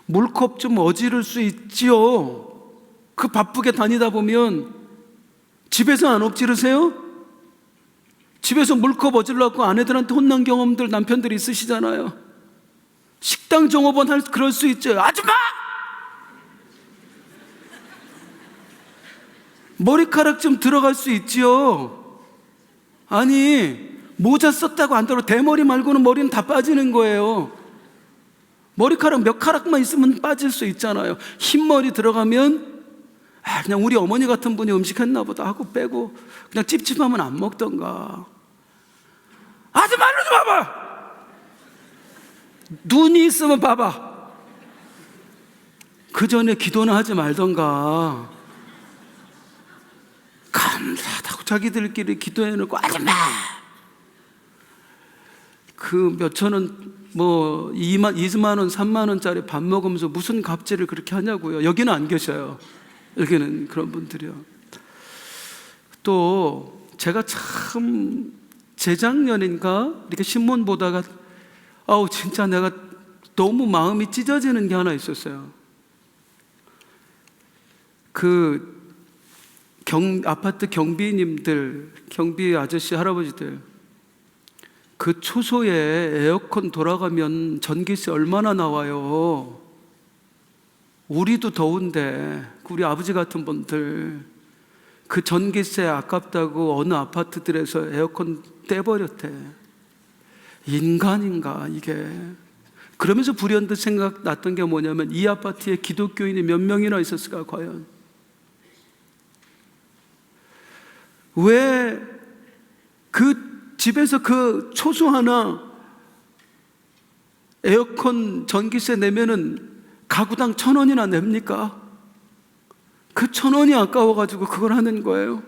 물컵 좀 어지를 수 있지요. 그 바쁘게 다니다 보면 집에서 안 엎지르세요? 집에서 물컵 어질러갖고 아내들한테 혼난 경험들 남편들이 있으시잖아요. 식당 종업원 그럴 수 있죠. 아줌마! 머리카락 좀 들어갈 수 있지요. 아니, 모자 썼다고 안 들어. 대머리 말고는 머리는 다 빠지는 거예요. 머리카락 몇 가락만 있으면 빠질 수 있잖아요. 흰머리 들어가면 그냥 우리 어머니 같은 분이 음식 했나 보다 하고 빼고 그냥 찝찝하면 안 먹던가. 아줌마 일로 좀 봐봐. 눈이 있으면 봐봐. 그 전에 기도는 하지 말던가. 감사하다고 자기들끼리 기도해놓고 아줌마 그 몇천 원, 뭐 20만 원, 3만 원짜리 밥 먹으면서 무슨 갑질을 그렇게 하냐고요. 여기는 안 계셔요. 여기는 그런 분들이요. 또 제가 참 재작년인가 이렇게 신문 보다가 아우 진짜 내가 너무 마음이 찢어지는 게 하나 있었어요. 그 아파트 경비님들, 경비 아저씨 할아버지들, 그 초소에 에어컨 돌아가면 전기세 얼마나 나와요. 우리도 더운데 우리 아버지 같은 분들 그 전기세 아깝다고 어느 아파트들에서 에어컨 떼버렸대. 인간인가 이게. 그러면서 불현듯 생각났던 게 뭐냐면 이 아파트에 기독교인이 몇 명이나 있었을까 과연. 왜 그 집에서 그 초소 하나 에어컨 전기세 내면은 가구당 1,000원이나 냅니까? 그 1,000원이 아까워가지고 그걸 하는 거예요.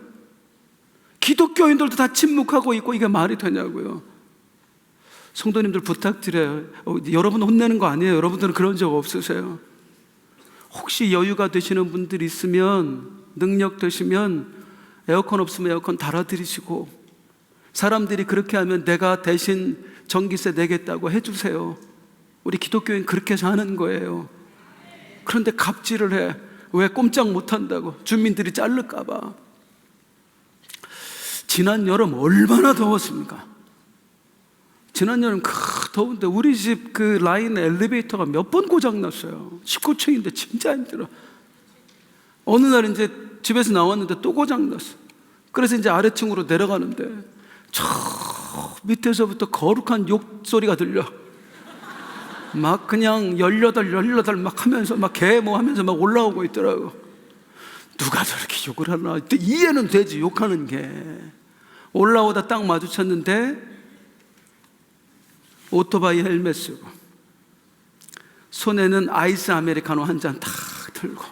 기독교인들도 다 침묵하고 있고 이게 말이 되냐고요. 성도님들 부탁드려요. 여러분 혼내는 거 아니에요. 여러분들은 그런 적 없으세요? 혹시 여유가 되시는 분들 있으면, 능력 되시면 에어컨 없으면 에어컨 달아드리시고, 사람들이 그렇게 하면 내가 대신 전기세 내겠다고 해주세요. 우리 기독교인 그렇게 해서 하는 거예요. 그런데 갑질을 해. 왜? 꼼짝 못한다고. 주민들이 자를까 봐. 지난 여름 얼마나 더웠습니까? 지난 여름 더운데 우리 집 그 라인 엘리베이터가 몇 번 고장났어요. 19층인데 진짜 힘들어. 어느 날 이제 집에서 나왔는데 또 고장났어. 그래서 이제 아래층으로 내려가는데 저 밑에서부터 거룩한 욕소리가 들려. 막 그냥 18 막 하면서 막 개 뭐 하면서 막 올라오고 있더라고. 누가 저렇게 욕을 하나. 이해는 되지, 욕하는 게. 올라오다 딱 마주쳤는데 오토바이 헬멧 쓰고 손에는 아이스 아메리카노 한 잔 탁 들고.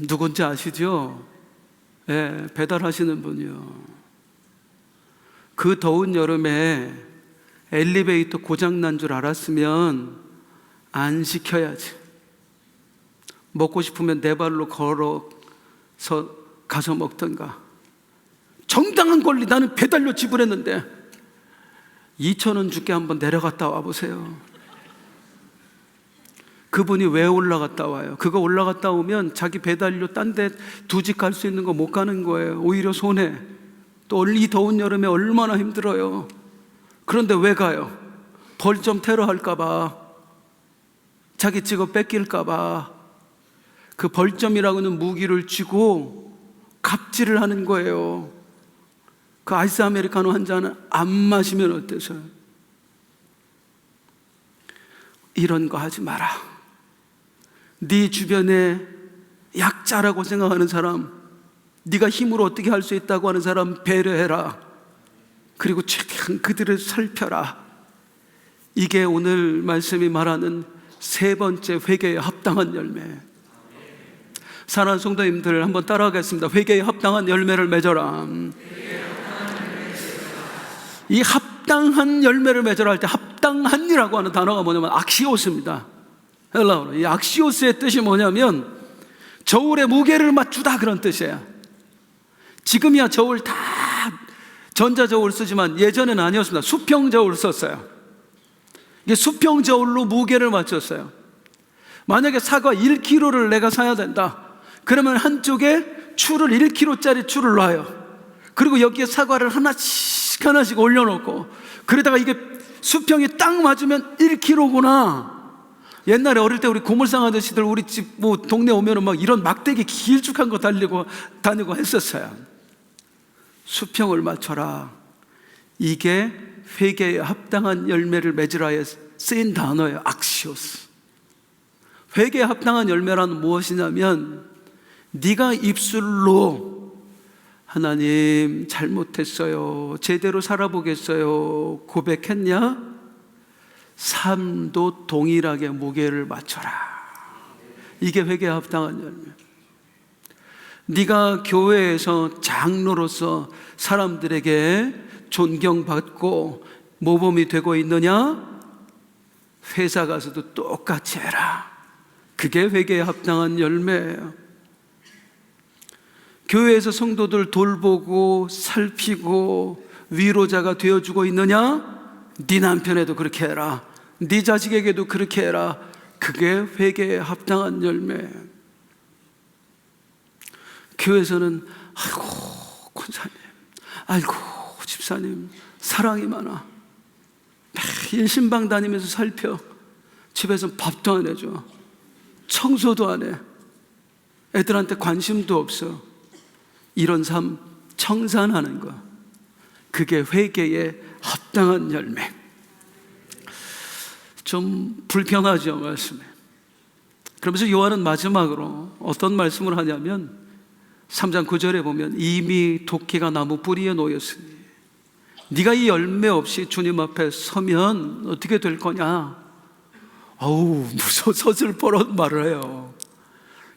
누군지 아시죠? 예, 배달하시는 분이요. 그 더운 여름에 엘리베이터 고장난 줄 알았으면 안 시켜야지. 먹고 싶으면 내 발로 걸어서 가서 먹던가. 정당한 권리, 나는 배달료 지불했는데 2,000원 줄게 한번 내려갔다 와보세요. 그분이 왜 올라갔다 와요? 그거 올라갔다 오면 자기 배달료 딴 데 두 집 갈 수 있는 거 못 가는 거예요. 오히려 손해. 또 이 더운 여름에 얼마나 힘들어요. 그런데 왜 가요? 벌점 테러할까봐, 자기 직업 뺏길까봐 그 벌점이라고는 무기를 쥐고 갑질을 하는 거예요. 그 아이스 아메리카노 한 잔 안 마시면 어때서요? 이런 거 하지 마라. 네 주변에 약자라고 생각하는 사람, 네가 힘으로 어떻게 할 수 있다고 하는 사람 배려해라. 그리고 최대한 그들을 살펴라. 이게 오늘 말씀이 말하는 세 번째 회개에 합당한 열매. 사랑하는 성도님들, 한번 따라하겠습니다. 회개에 합당한 열매를 맺어라. 이 합당한 열매를 맺어라 할 때 합당한이라고 하는 단어가 뭐냐면 악시오스입니다. 헬라어로. 이 악시오스의 뜻이 뭐냐면 저울에 무게를 맞추다, 그런 뜻이에요. 지금이야 저울 다 전자저울 쓰지만 예전에는 아니었습니다. 수평저울 썼어요. 이게 수평저울로 무게를 맞췄어요. 만약에 사과 1kg를 내가 사야 된다, 그러면 한쪽에 추를 1kg짜리 추를 놔요. 그리고 여기에 사과를 하나씩 올려놓고, 그러다가 이게 수평이 딱 맞으면 1kg구나. 옛날에 어릴 때 우리 고물상 아저씨들 우리 집 뭐 동네 오면은 막 이런 막대기 길쭉한 거 달리고 다니고 했었어요. 수평을 맞춰라. 이게 회개에 합당한 열매를 맺으라에 쓰인 단어예요. 악시오스. 회개에 합당한 열매란 무엇이냐면, 네가 입술로 하나님 잘못했어요, 제대로 살아보겠어요 고백했냐? 삶도 동일하게 무게를 맞춰라. 이게 회개에 합당한 열매. 네가 교회에서 장로로서 사람들에게 존경받고 모범이 되고 있느냐? 회사 가서도 똑같이 해라. 그게 회개에 합당한 열매예요. 교회에서 성도들 돌보고 살피고 위로자가 되어주고 있느냐? 네 남편에도 그렇게 해라. 네 자식에게도 그렇게 해라. 그게 회개에 합당한 열매예요. 교회에서는 아이고 권사님, 아이고 집사님 사랑이 많아, 매일 신방 다니면서 살펴, 집에서 밥도 안 해줘, 청소도 안 해, 애들한테 관심도 없어. 이런 삶 청산하는 거, 그게 회개에 합당한 열매. 좀 불편하죠, 말씀에. 그러면서 요한은 마지막으로 어떤 말씀을 하냐면 3장 9절에 보면 이미 도끼가 나무 뿌리에 놓였으니 네가 이 열매 없이 주님 앞에 서면 어떻게 될 거냐. 아우 무서워서 슬퍼런 말을 해요.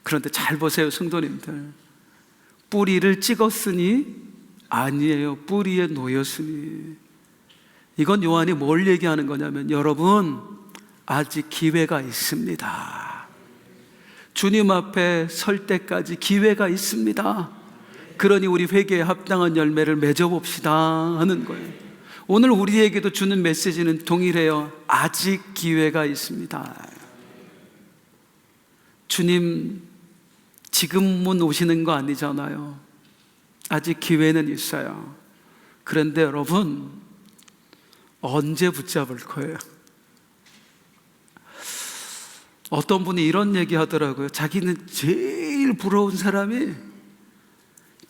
그런데 잘 보세요 성도님들, 뿌리를 찍었으니 아니에요, 뿌리에 놓였으니. 이건 요한이 뭘 얘기하는 거냐면, 여러분 아직 기회가 있습니다. 주님 앞에 설 때까지 기회가 있습니다. 그러니 우리 회개에 합당한 열매를 맺어봅시다 하는 거예요. 오늘 우리에게도 주는 메시지는 동일해요. 아직 기회가 있습니다. 주님 지금은 오시는 거 아니잖아요. 아직 기회는 있어요. 그런데 여러분 언제 붙잡을 거예요? 어떤 분이 이런 얘기 하더라고요. 자기는 제일 부러운 사람이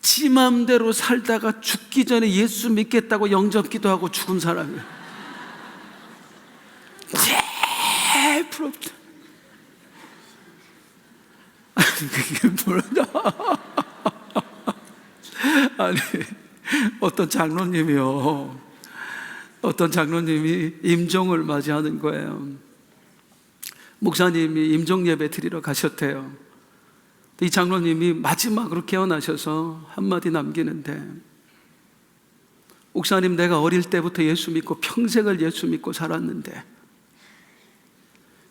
지 맘대로 살다가 죽기 전에 예수 믿겠다고 영접기도 하고 죽은 사람이에요. 제일 부럽다. 그게 뭐냐? 아니 어떤 장로님이 임종을 맞이하는 거예요. 목사님이 임종 예배 드리러 가셨대요. 이 장로님이 마지막으로 깨어나셔서 한마디 남기는데, 목사님 내가 어릴 때부터 예수 믿고 평생을 예수 믿고 살았는데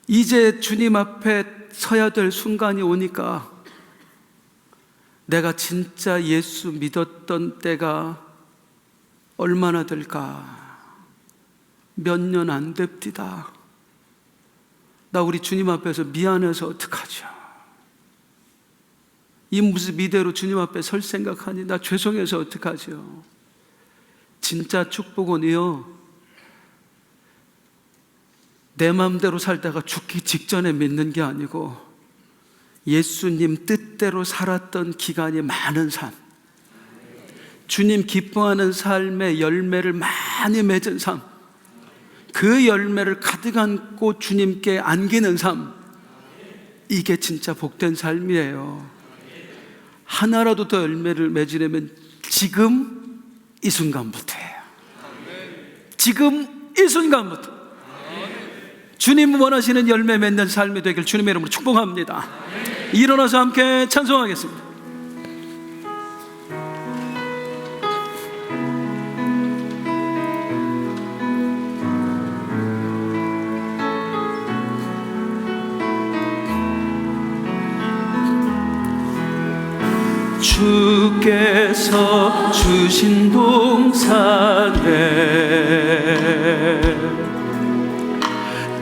이제 주님 앞에 서야 될 순간이 오니까 내가 진짜 예수 믿었던 때가 얼마나 될까? 몇 년 안 됩디다. 나 우리 주님 앞에서 미안해서 어떡하죠? 이 모습 이대로 주님 앞에 설 생각하니 나 죄송해서 어떡하죠? 진짜 축복은요, 내 마음대로 살다가 죽기 직전에 믿는 게 아니고 예수님 뜻대로 살았던 기간이 많은 삶, 주님 기뻐하는 삶의 열매를 많이 맺은 삶, 그 열매를 가득 안고 주님께 안기는 삶, 이게 진짜 복된 삶이에요. 하나라도 더 열매를 맺으려면 지금 이 순간부터예요. 지금 이 순간부터. 주님 원하시는 열매 맺는 삶이 되길 주님의 이름으로 축복합니다. 일어나서 함께 찬송하겠습니다. 주께서 주신 동산에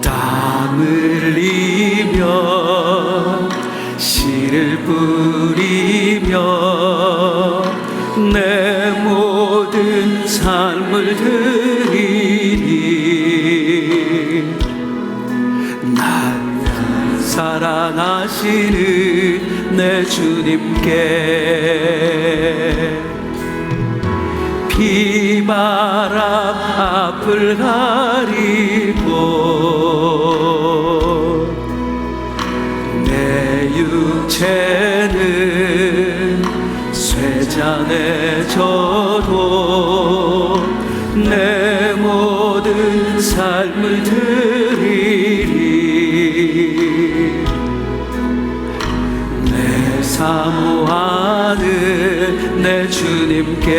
땀 흘리며 씨를 뿌리며 내 모든 삶을 드리니 날 사랑하시는 내 주님께 비바람 앞을 가리고 내 육체는 쇠잔에 져도 내 모든 삶을 드리리. 내 사모하는 내 주님께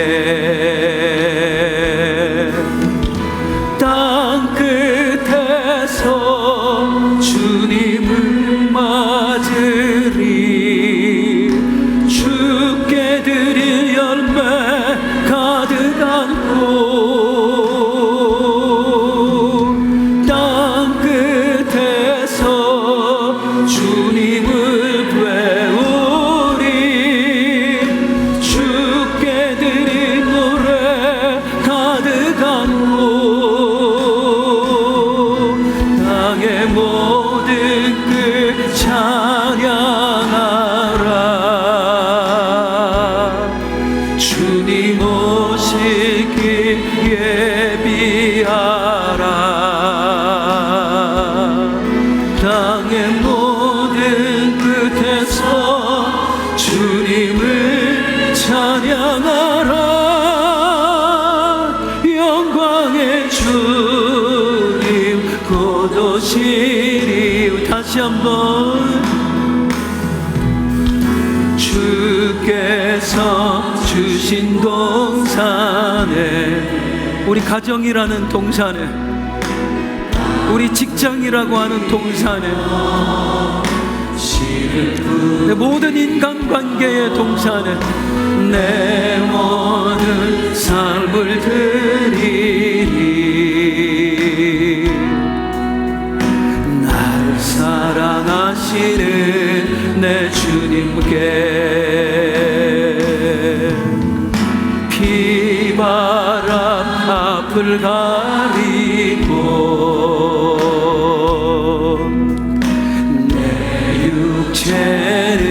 땅 끝에서 주님을 맞으리. 주께 드릴 열매 가득 안고 땅 끝에서 주님을 배우리. 주께 드린 노래 가득 안고 땅의 모든 끝 찬양하라. 주님 오실 길 예비하라. 땅의 모든 끝에서 주님을 찬양하라. 영광의 주님 곧 오시리. 다시 한번 주께서 주신 동산에, 우리 가정이라는 동산에, 우리 직장이라고 하는 동산에, 내 모든 인간관계의 동산에 내 모든 삶을 드리니 날 사랑하시는 내 주님께 비바람 앞을 가리고 내 육체를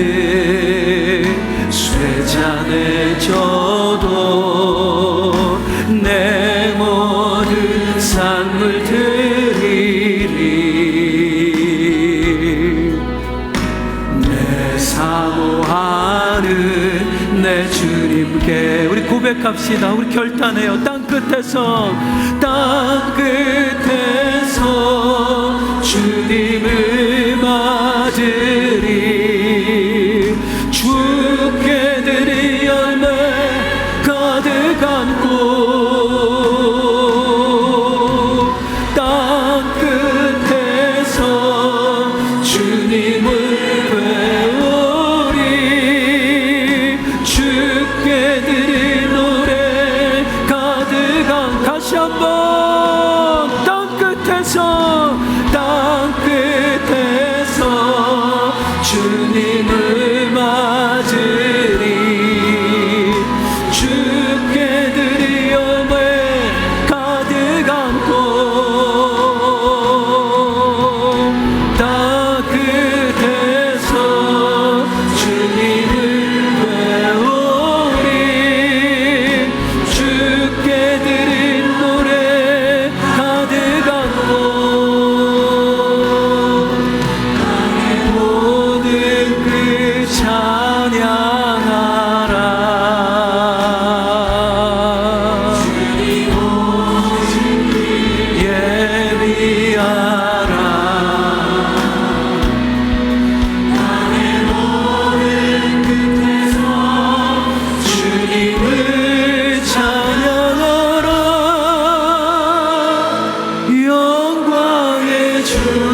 쇠잔에 져도 내 모든 삶을 드리리. 내 사모하는 내 주님께 우리 고백합시다. 우리 결단해요. 땅 끝에서 주님을 맞으리. 주께 드릴 열매 가득 안고 땅 끝에서 주님을 배우리. 주께 드릴 노래 가득 안. 다시 한번 땅 끝에서 주님을 맞으리. 주께 드릴 열매 가득 안고 땅 끝에서 주님을 배우리. 주께 드린 노래 가득 안고 주